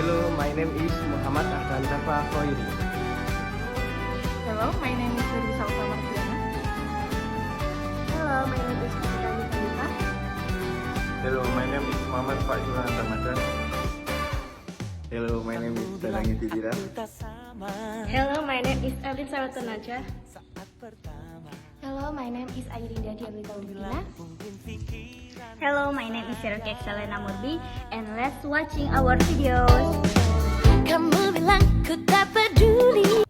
Hello, my name is Muhammad Ahsan Tafa Khoiri. Hello, my name is Dewi Salsa Martiana. Hello, my name is Putri Kalita. Hello, my name is Muhammad Faizulan Ramadan. Hello, my name is Dalangi Tidira. Hello, my name is Evelyn Saratonaja. Hello, my name is Ayrinda Diablita Lubina. Hello, my name is Cherokee Selena Murbi, and let's watching our videos. Kamu bilang ku tak peduli.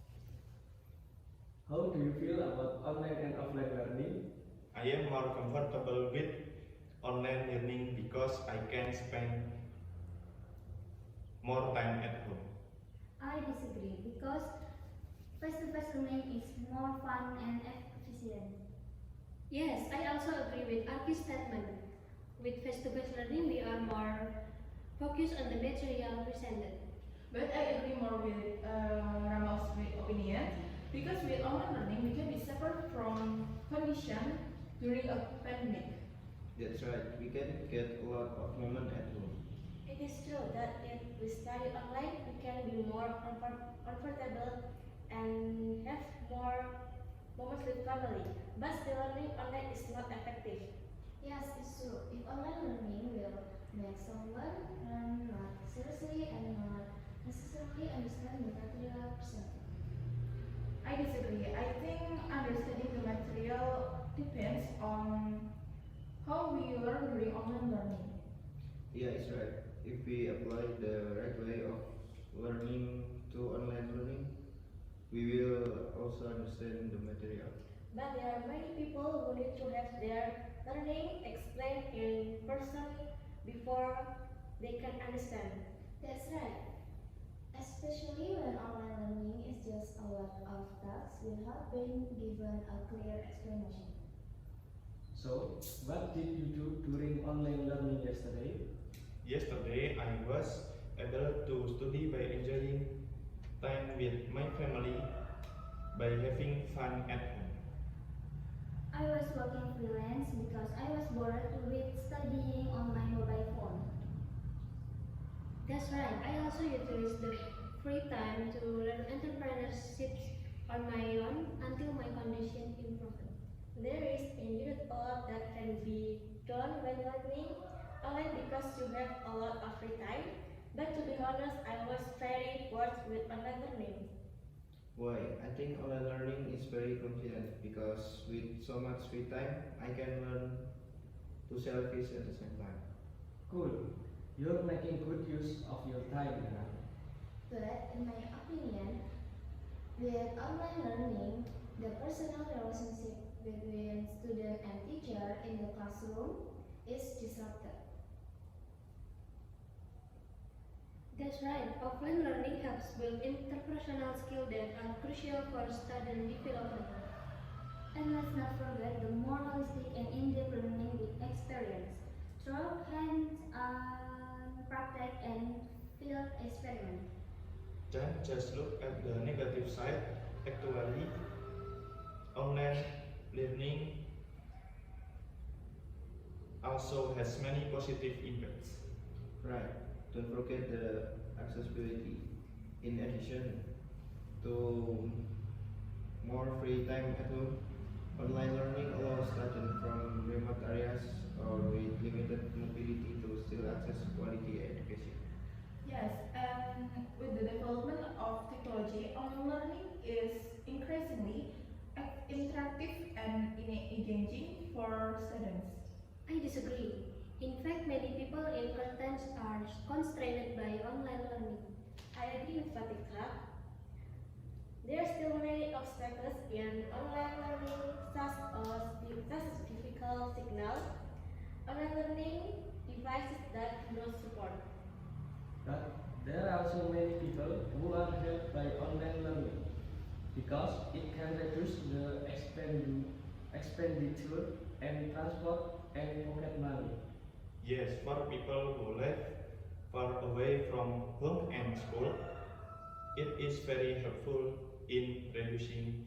How do you feel about online and offline learning? I am more comfortable with online learning because I can spend more time at home. I disagree because face-to-face learning is more fun and efficient. Yes, I also agree with Arki's statement. With face-to-face learning, we are more focused on the material presented. But I agree more with Ramos' opinion because with online learning we can be separate from condition during a pandemic. That's right, we can get a lot of moment at home. It is true that if we study online, we can be more comfortable and have more moments with family. But still learning online is not effective. Yes, it's true. If online learning will make someone learn not seriously and not necessarily understand the material presented. I disagree. I think understanding the material depends on how we learn during online learning. Yeah, it's right. If we apply the right way of learning to online learning, we will also understand the material. But there are many people who need to have their learning explained in person before they can understand. That's right. Especially when online learning is just a lot of tasks without being given a clear explanation. So, what did you do during online learning yesterday? Yesterday, I was able to study by enjoying time with my family by having fun at home. I was working freelance because I was bored with studying on my mobile phone. That's right. I also utilize the free time to learn entrepreneurship on my own until my condition improved. There is indeed a lot that can be done when learning online because you have a lot of free time. But to be honest, I was very bored with online learning. Why? I think online learning is very convenient because with so much free time, I can learn to selfish at the same time. Cool. You're making good use of your time, Nana. But in my opinion, with online learning, the personal relationship between student and teacher in the classroom is disrupted. That's right. Offline learning helps build interpersonal skills that are crucial for student development. And let's not forget the more holistic and in-depth learning with experience through hands-on practice and field experiment. Don't just look at the negative side. Actually, online learning also has many positive impacts. Right. Don't forget the accessibility. In addition to more free time at home, online learning allows students from remote areas or with limited mobility to still access quality education. Yes, and with the development of technology, online learning is increasingly interactive and engaging for students. I disagree. In fact, many people in contents are constrained by online learning. I agree with Fatika. There are still many obstacles in online learning, such as difficult signal, online learning devices that do not support. But there are also many people who are helped by online learning because it can reduce the expenditure and transport and pocket money. Yes, for people who live far away from home and school, it is very helpful in reducing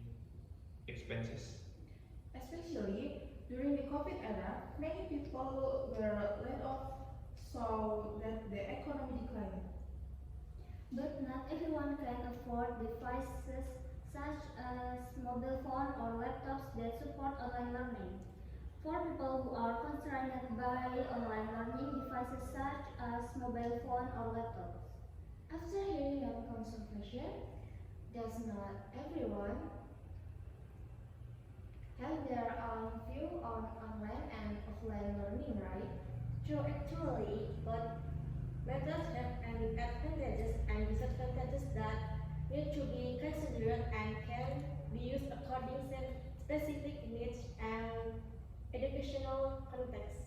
expenses. Especially during the COVID era, many people were laid off so that the economy declined. But not everyone can afford devices such as mobile phone or laptops that support online learning. For people who are constrained by online learning devices such as mobile phone or laptops. After hearing your consultation, does not everyone have their own view on online and offline learning, right? True, actually, but methods have an advantages and disadvantages that need to be considered and can be used according to specific needs and educational context.